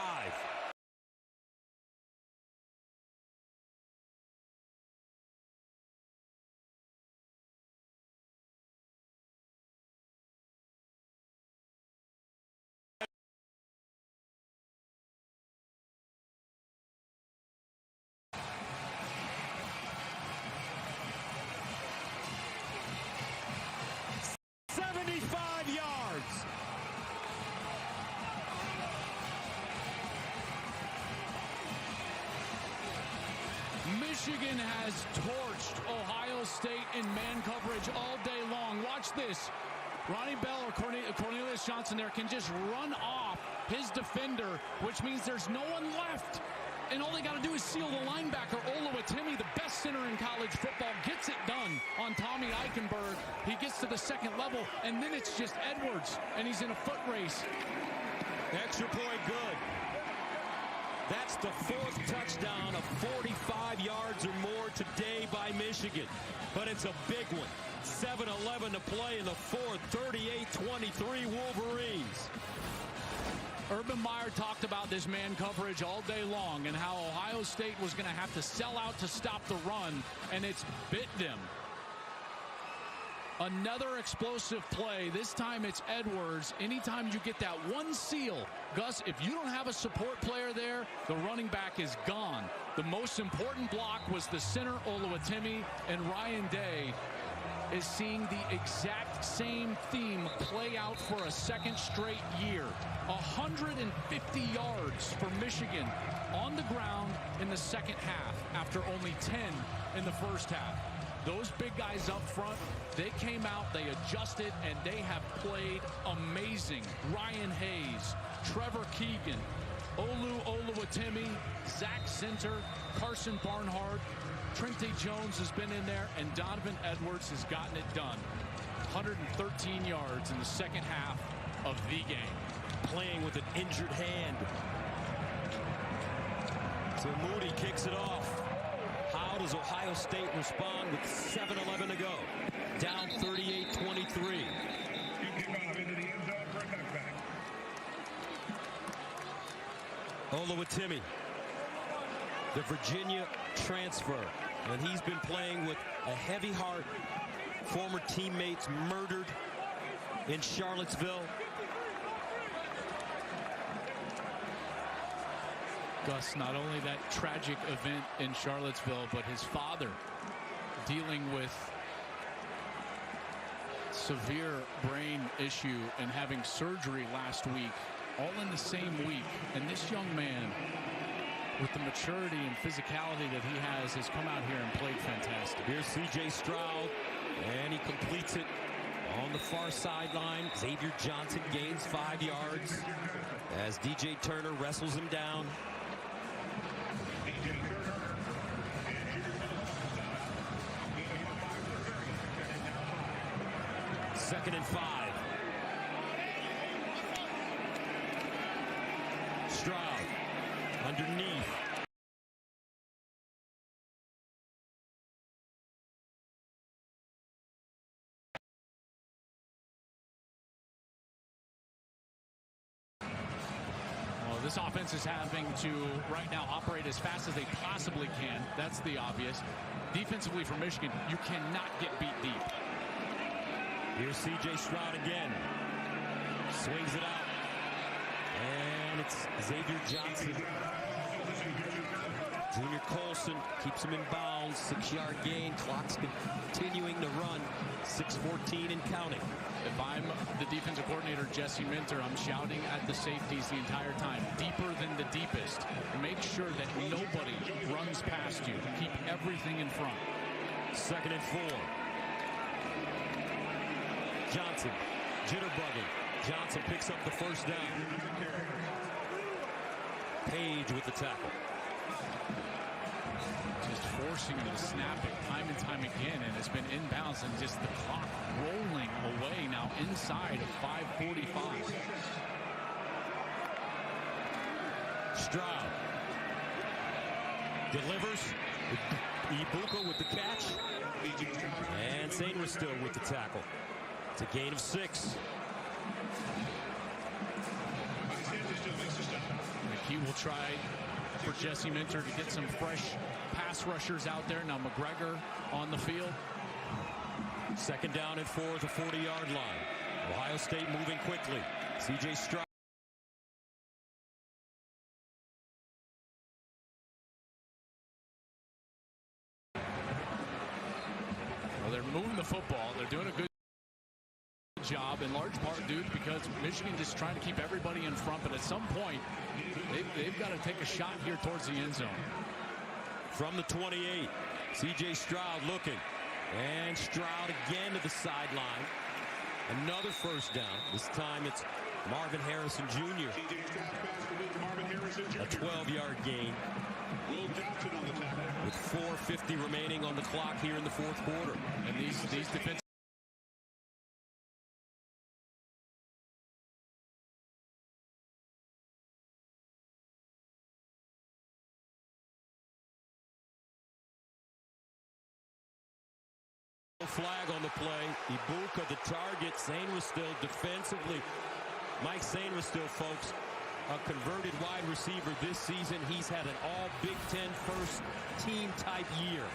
Michigan has torched Ohio State in man coverage all day long. Watch this. Ronnie Bell or Cornelius Johnson there can just run off his defender, which means there's no one left. And all they got to do is seal the linebacker. Ole Miss, the best center in college football, gets it done on Tommy Eichenberg. He gets to the second level, and then it's just Edwards, and he's in a foot race. Extra point good. That's the 4th touchdown of 45 yards or more today by Michigan. But it's a big one. 7:11 to play in the fourth. 38-23 Wolverines. Urban Meyer talked about this man coverage all day long and how Ohio State was going to have to sell out to stop the run, and it's bit them. Another explosive play. This time it's Edwards. Anytime you get that one seal, Gus, if you don't have a support player there, the running back is gone. The most important block was the center, Oluwatimi, and Ryan Day is seeing the exact same theme play out for a second straight year. 150 yards for Michigan on the ground in the second half after only 10 in the first half. Those big guys up front, they came out, they adjusted, and they have played amazing. Ryan Hayes, Trevor Keegan, Oluwatimi, Zach Center, Carson Barnhart, Trente Jones has been in there, and Donovan Edwards has gotten it done. 113 yards in the second half of the game. Playing with an injured hand. So Moody kicks it off. How does Ohio State respond with 7:11 to go? Down 38-23. Oluwatimi, the Virginia transfer, and he's been playing with a heavy heart. Former teammates murdered in Charlottesville. Gus, not only that tragic event in Charlottesville, but his father dealing with severe brain issue and having surgery last week, all in the same week. And this young man, with the maturity and physicality that he has come out here and played fantastic. Here's C.J. Stroud, and he completes it on the far sideline. Xavier Johnson gains 5 yards as DJ Turner wrestles him down. Second and 5. Stroud underneath. Well, this offense is having to right now operate as fast as they possibly can. That's the obvious. Defensively for Michigan, you cannot get beat deep. Here's C.J. Stroud again. Swings it out. And it's Xavier Johnson. Junior Colson keeps him in bounds. 6-yard gain. Clock's continuing to run. 6:14 and counting. If I'm the defensive coordinator, Jesse Minter, I'm shouting at the safeties the entire time. Deeper than the deepest. Make sure that nobody runs past you. Keep everything in front. Second and 4. Johnson. Jitterbugging. Johnson picks up the first down. Page with the tackle. Just forcing him to snap it time and time again, and it's been inbounds and just the clock rolling away now inside of 5:45. Stroud delivers. Ibuka with the catch. And Sainris still with the tackle. It's a gain of 6. He will try for Jesse Minter to get some fresh pass rushers out there. Now McGregor on the field. 2nd down and 4 at the 40-yard line. Ohio State moving quickly. C.J. Stroud. Well, they're moving the football. They're doing a good job, in large part due because Michigan just trying to keep everybody in front, but at some point they've got to take a shot here towards the end zone. From the 28, C.J. Stroud looking, and Stroud again to the sideline. Another first down. This time it's Marvin Harrison Jr. A 12-yard gain with 4:50 remaining on the clock here in the 4th quarter. And these defensive flag on the play. Ibuka the target. Sainris still defensively. Mike Sainris still, folks, a converted wide receiver this season. He's had an all Big Ten first team type year.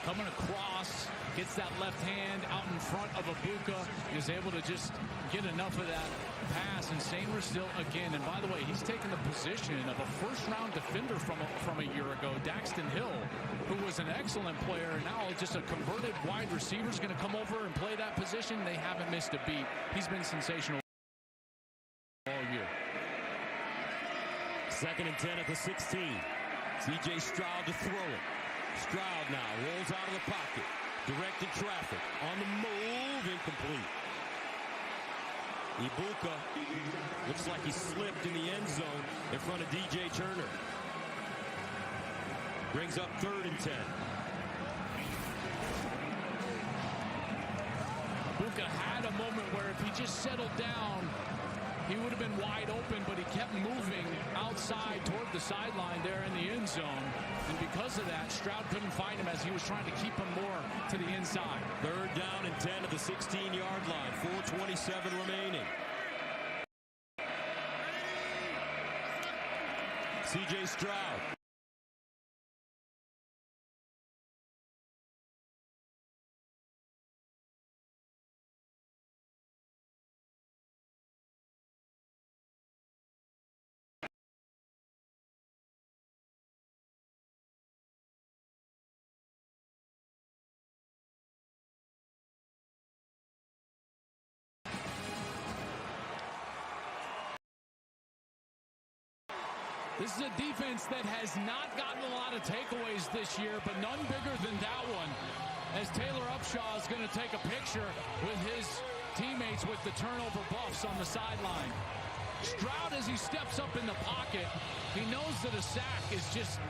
Coming across, gets that left hand out in front of Ibuka, is able to just get enough of that pass, and Sainris still again. And by the way, he's taken the position of a first-round defender from a year ago, Daxton Hill, who was an excellent player, and now just a converted wide receiver is going to come over and play that position. They haven't missed a beat. He's been sensational all year. 2nd and 10 at the 16. C.J. Stroud to throw it. Stroud now rolls out of the pocket. Directed traffic. On the move. Incomplete. Ibuka looks like he slipped in the end zone in front of D.J. Turner. Brings up 3rd and 10. Ibuka had a moment where if he just settled down, he would have been wide open, but he kept moving outside toward the sideline there in the end zone. And because of that, Stroud couldn't find him as he was trying to keep him more to the inside. 3rd down and 10 at the 16-yard line. 4:27 remaining. C.J. Stroud. This is a defense that has not gotten a lot of takeaways this year, but none bigger than that one, as Taylor Upshaw is going to take a picture with his teammates with the turnover buffs on the sideline. Stroud, as he steps up in the pocket, he knows that a sack is just,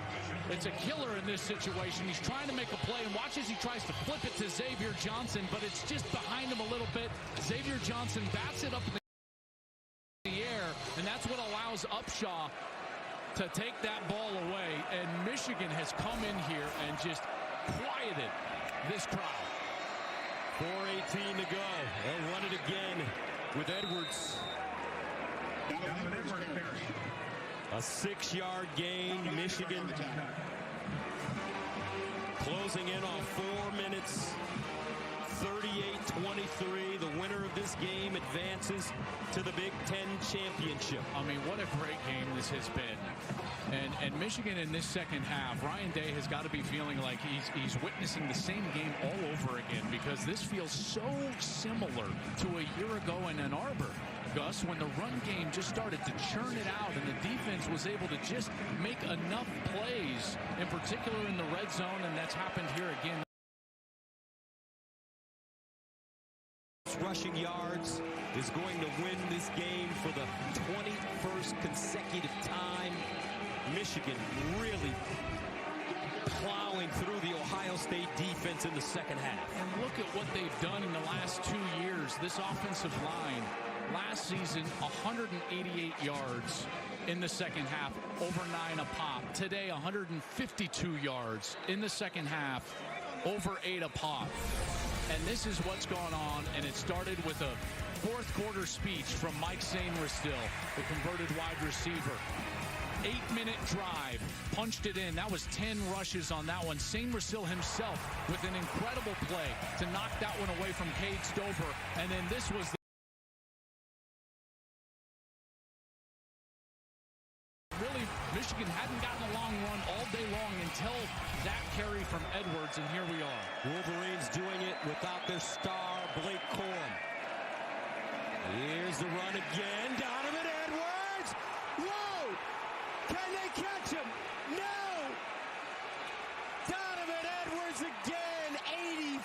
it's a killer in this situation. He's trying to make a play, and watch as he tries to flip it to Xavier Johnson, but it's just behind him a little bit. Xavier Johnson bats it up in the air, and that's what allows Upshaw to take that ball away. And Michigan has come in here and just quieted this crowd. 4:18 to go. They'll run it again with Edwards. A 6-yard gain. Michigan closing in on 4 minutes. 38-23. The winner of this game advances to the Big Ten championship. I mean, what a great game this has been. And Michigan in this second half, Ryan Day has got to be feeling like he's witnessing the same game all over again, because this feels so similar to a year ago in Ann Arbor, Gus, when the run game just started to churn it out and the defense was able to just make enough plays, in particular in the red zone, and that's happened here again. rushing yards, is going to win this game for the 21st consecutive time. Michigan really plowing through the Ohio State defense in the second half. And look at what they've done in the last 2 years. This offensive line, last season, 188 yards in the second half, over 9 a pop. Today, 152 yards in the second half, over 8 a pop. And this is what's gone on, and it started with a fourth quarter speech from Mike Sainristil, the converted wide receiver. 8-minute drive, punched it in. That was 10 rushes on that one. Sainristil himself with an incredible play to knock that one away from Cade Stover. And then this was really, Michigan hadn't gotten a long run all day long until that carry from Edwards, and here we are. Wolverines doing it without their star, Blake Corum. Here's the run again. Donovan Edwards. Whoa! Can they catch him? No! Donovan Edwards again. 80.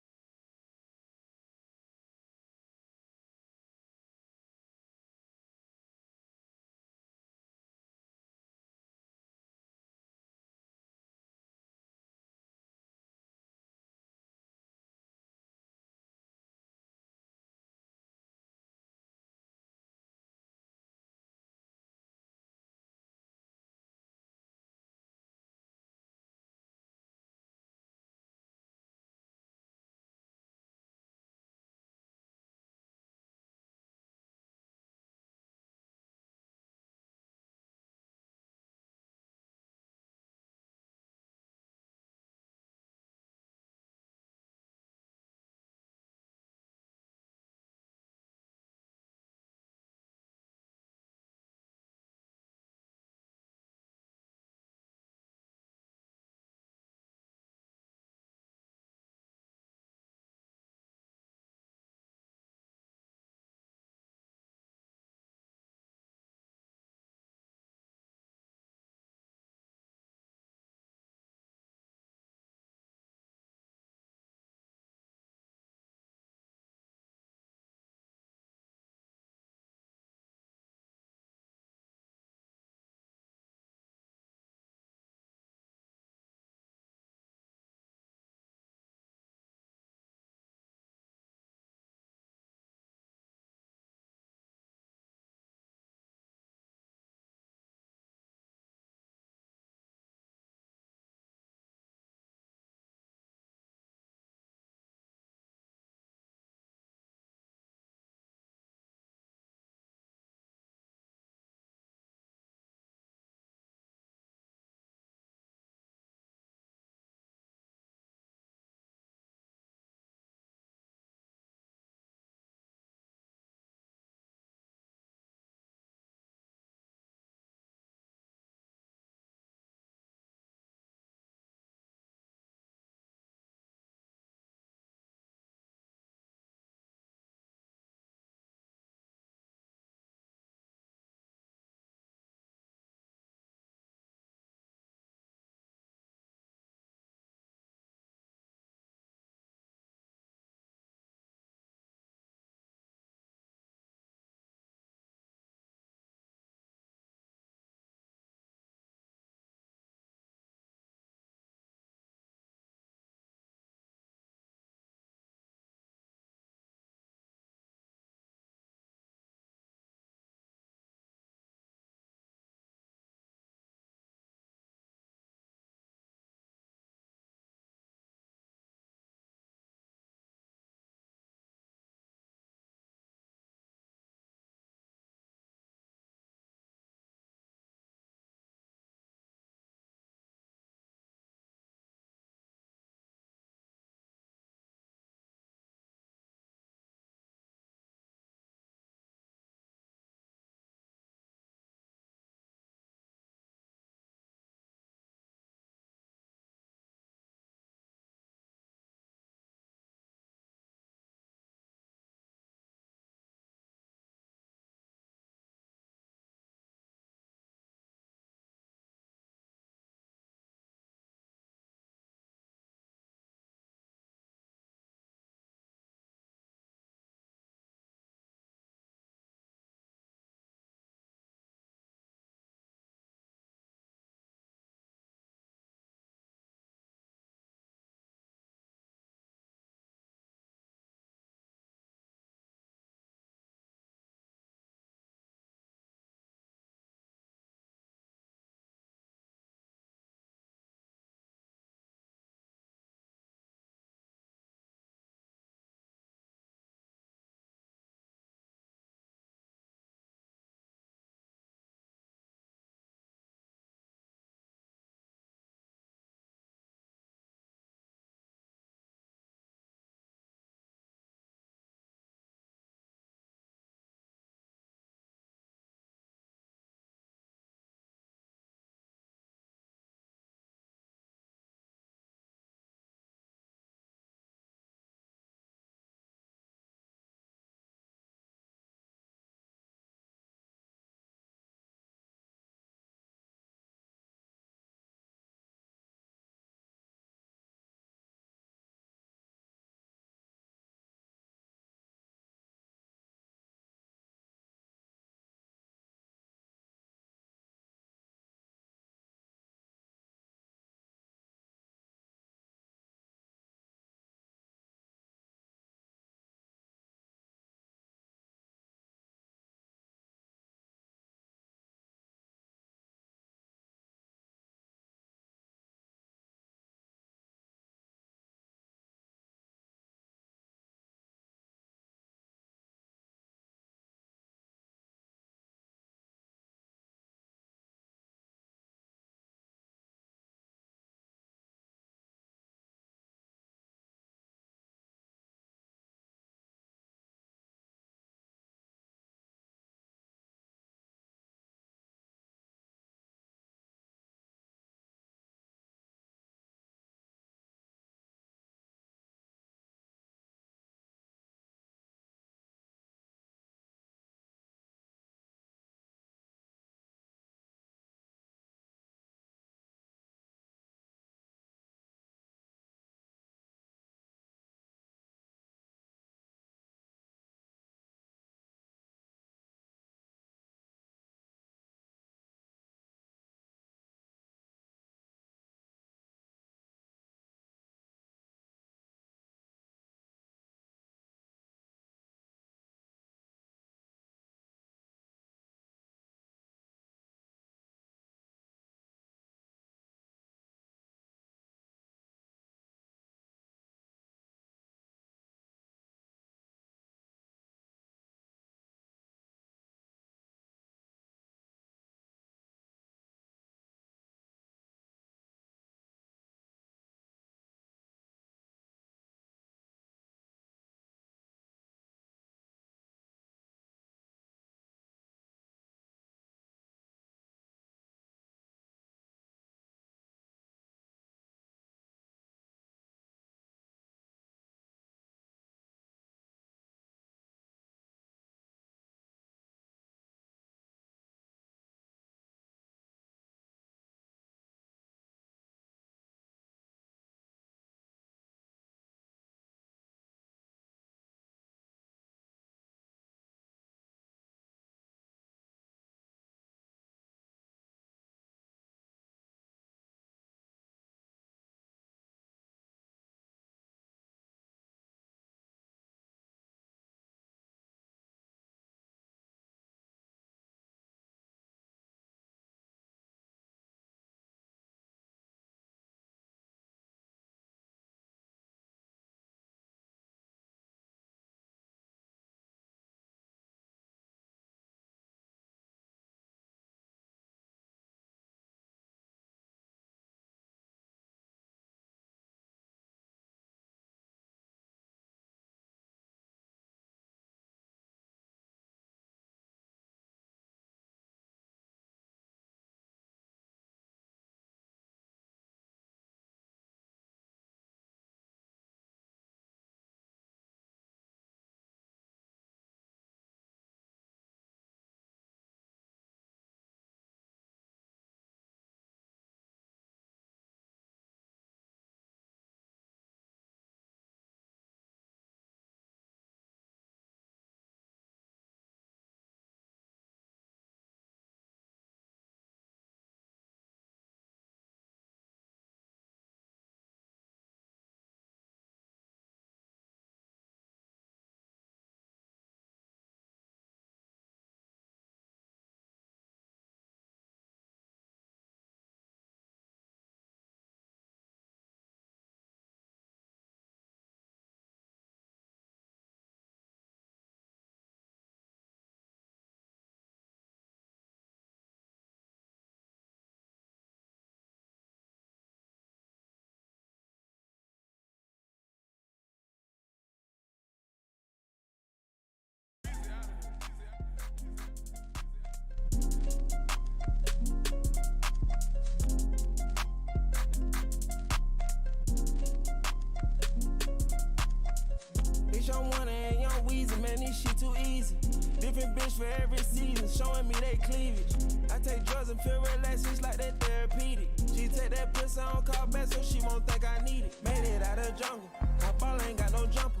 Different bitch for every season, showing me they cleavage. I take drugs and feel relaxed, it's like that therapeutic. She take that pussy on call back so she won't think I need it. Made it out of jungle, my ball ain't got no jumper.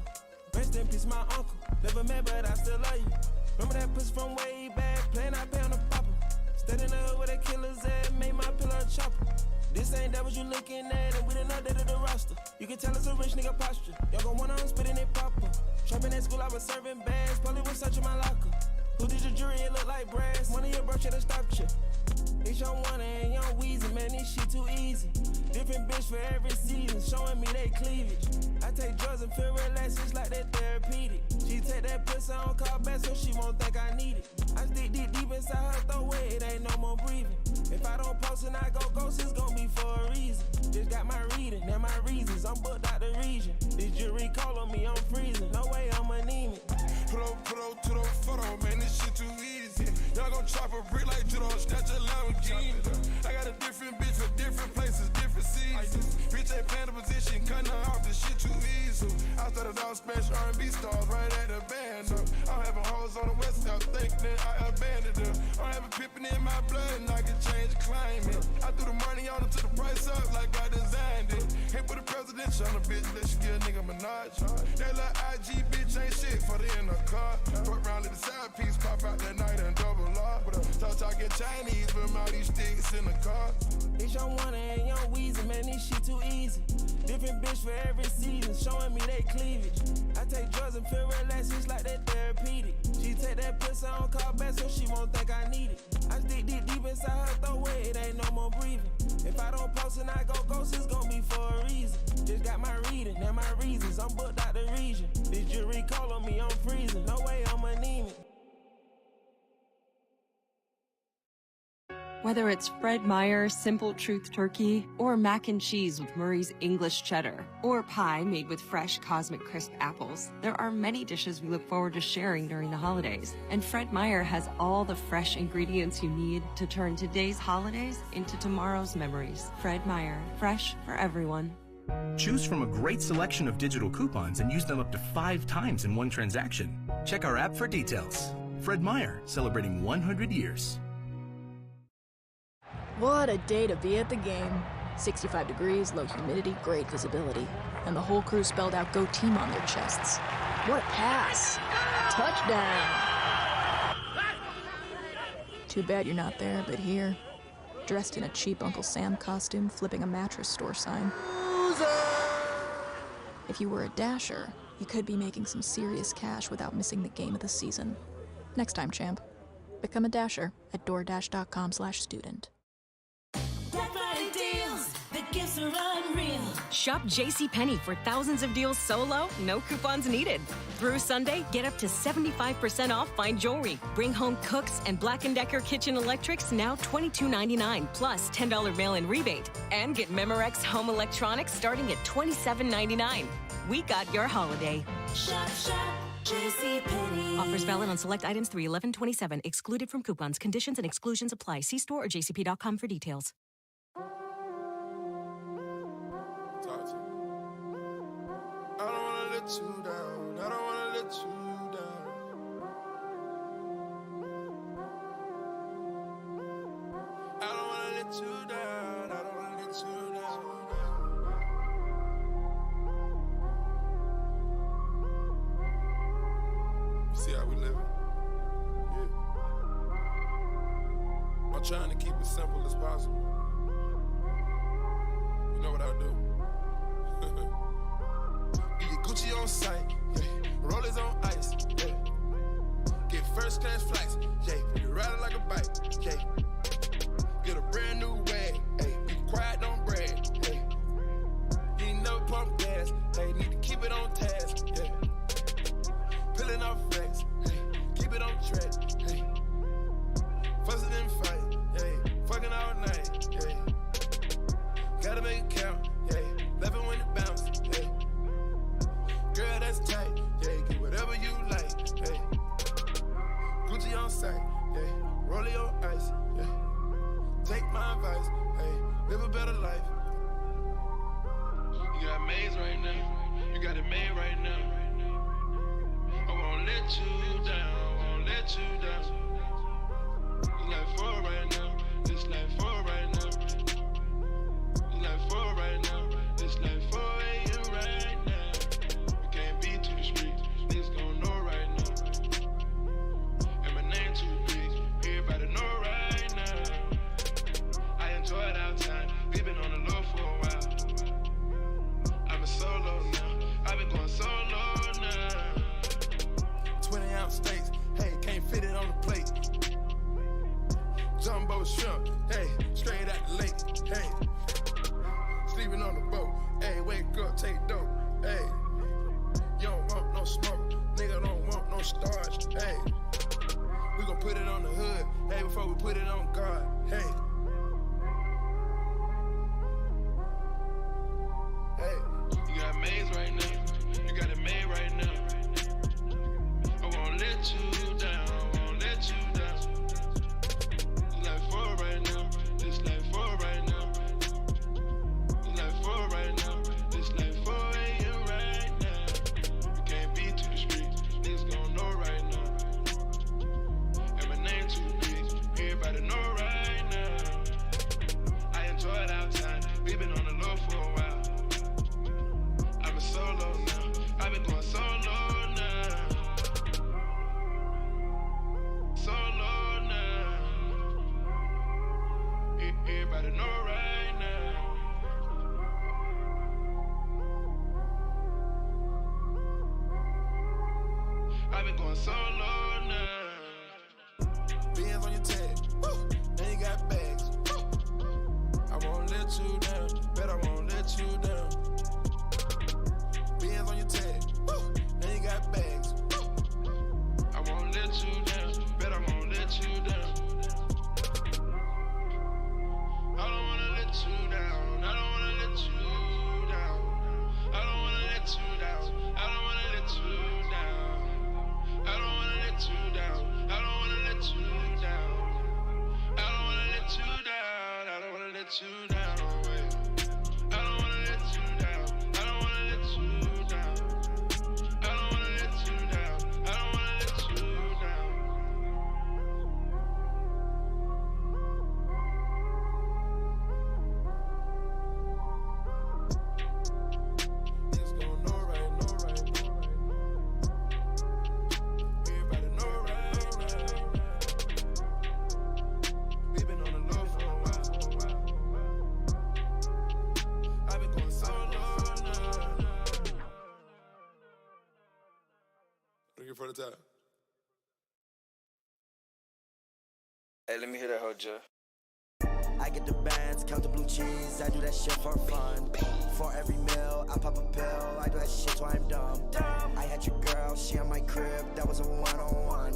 Rest in peace, my uncle. Never met, but I still love you. Remember that pussy from way back, playing I pay on the popper. Stayed in the hood where the killers at, made my pillow a chopper. This ain't that what you looking at, and we done updated the roster. You can tell it's a rich nigga posture. Y'all gon' want on spitting it popper. Trapping at school, I was serving bags, probably was searching my locker. Who did your jury? It look like brass. One of your bro should've stopped you. It's young one and young Weezy, man, this shit too easy. Different bitch for every season, showing me they cleavage. I take drugs and feel relaxed, it's like that therapeutic. She take that pussy on call back so she won't think I need it. I stick deep inside her throat, it ain't no more breathing. If I don't post and I go ghost, it's gon' be for a reason. Just got my reading, and my reasons, I'm booked out the region. This jury call on me, I'm freezing, no way I'm anemic. Put up to the photo, man, this shit too easy. Y'all gon' chop a brick like judo, snatch a Lamborghini. I got a different bitch for different places, different seasons. Bitch ain't playing the position, cutting her off, this shit too easy. I started off smash R&B stars right at the band. I'm having hoes on the west south, thinking I abandoned them. I'm having pippin' in my blood, and I can change the climate. I threw the money on her to the price up like I designed it. Ain't put a presidential on a bitch, let you get a nigga Minaj. That little IG bitch ain't shit for the in the car. Fuck round, let the side piece pop out that night and double R. Talk get Chinese, but all these sticks in the car. It's young one and young Weezy, man, this shit too easy. Different bitch for every season, showing me they cleavage. I take drugs and feel relaxed, it's like that therapeutic. She take that pussy on call back so she won't think I need it. I stick deep inside her throat, it ain't no more breathing. If I don't post and I go ghost, it's gon' be for a reason. Just got my reading and my reasons, I'm booked out the region. This jury call on me, I'm freezing, no way I'm anemic. Whether it's Fred Meyer Simple Truth Turkey, or mac and cheese with Murray's English Cheddar, or pie made with fresh Cosmic Crisp apples, there are many dishes we look forward to sharing during the holidays. And Fred Meyer has all the fresh ingredients you need to turn today's holidays into tomorrow's memories. Fred Meyer, fresh for everyone. Choose from a great selection of digital coupons and use them up to 5 times in one transaction. Check our app for details. Fred Meyer, celebrating 100 years. What a day to be at the game. 65 degrees, low humidity, great visibility. And the whole crew spelled out "Go Team" on their chests. What a pass! Touchdown! Too bad you're not there, but here, dressed in a cheap Uncle Sam costume, flipping a mattress store sign. If you were a dasher, you could be making some serious cash without missing the game of the season. Next time, champ. Become a dasher at DoorDash.com/student. Black Friday deals, the gifts are unreal. Shop JCPenney for thousands of deals so low, no coupons needed. Through Sunday, get up to 75% off fine jewelry. Bring home Cooks and Black & Decker kitchen electrics, now $22.99, plus $10 mail-in rebate. And get Memorex home electronics starting at $27.99. We got your holiday. Shop, JCPenney. Offers valid on select items through 11/27. Excluded from coupons. Conditions and exclusions apply. See store or jcp.com for details. I don't wanna let you down. I don't wanna let you down. I don't wanna let you down. I don't wanna let you down. See how we living? Yeah. I'm trying to keep it simple as possible. You know what I do? Get Gucci on sight, yeah. Rollers on ice, yeah. Get first class flights, yeah. You ride it like a bike, yeah. Get a brand new wag, hey. Be quiet, don't brag, hey. You ain't never pump gas, hey. Need to keep it on task, yeah. Peeling off flex, hey. Keep it on track, hey. Fussing and fight, yeah. Fucking all night, yeah. Gotta make it count, yeah. Love it when it bounce, yeah. Girl, that's tight, yeah. Get whatever you like, yeah. Gucci on sight, yeah. Rollie on ice, yeah. Take my advice, hey. Live a better life. You got maze right now. You got it made right now. I won't let you down. I won't let let you down. It's like 4 right now. It's like 4 right now. It's like 4 right now. It's like 4 a.m. right now. We can't be to the streets. Niggas gon' know right now. And my name too big. Everybody know right now. I enjoy it outside. We been on the low for a while. I'm a solo now. I've been going solo now. 20-ounce steaks. Hey, can't fit it on the plate. Jumbo shrimp. Hey, straight out the lake. Hey, sleeping on the boat. Hey, wake up, take dope. Hey, you don't want no smoke. Nigga don't want no starch. Hey, we gon' put it on the hood. Hey, before we put it on God. Hey. Hey, you got maize right now. You got it made right now. I won't let you down. I won't let you down. It's like 4 right now. It's like 4 right now. It's like 4 right now. It's like 4 a.m. right now. We can't be to the streets. Niggas gon' know right now. And my name too big. Everybody know right now. I enjoy it outside. We been on the low for a while. I'm a solo now. I've been going solo now. Solo now. Everybody know right now. I've been going solo now. Bands on your tag. Woo. Now you got bags. Woo. I won't let you down. Bet I won't let you down. Bands on your tag. Woo. Now you got bags. Woo. I won't let you down. Bet I won't let you down. I don't wanna let you down. I don't wanna let you down. I don't wanna let you down. I don't wanna let you down. I don't wanna let you down. I don't wanna let you down. I don't wanna let you down. I don't wanna let you down. Wait. I don't wanna let you down. I don't wanna let you down. I don't wanna let you down. I don't wanna let you down. Niggas gon' know right, know right, know right. Everybody know right now. We been on the low for a while. I've been going solo now. Looking for the top. Hey, let me hear that hoe, Jeff. I get the bands, count the blue cheese, I do that shit for fun. For every meal, I pop a pill, I do that shit till I'm dumb. I had your girl, she on my crib, that was a one-on-one.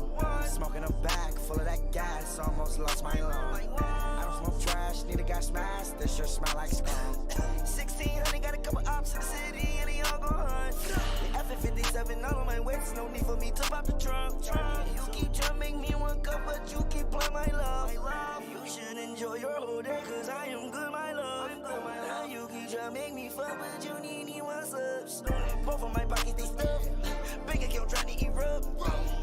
Smoking a bag full of that gas, almost lost my lung. I don't smoke trash, need a gas mask, this sure smell like skunk. 1600, got a couple ops in the city, and they all gon' hunt. The F-57 all on my waist, no need for me to pop the trunk. You keep trying to make me one cup, but you keep playing my love. You should enjoy your whole day, cause I am good, my love. Now you keep trying to make me fuck, but you need me one subs. Both of my pockets, they stuffed. Bank account trying to erupt.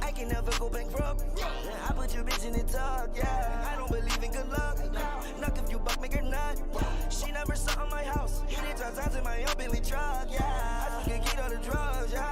I can never go bankrupt. I put your bitch in the tub, yeah. I don't believe in good luck. Knock if you buck, make her nut. She never saw in my house. Anytime in my own Billy truck, yeah. I took a key to the drugs, yeah.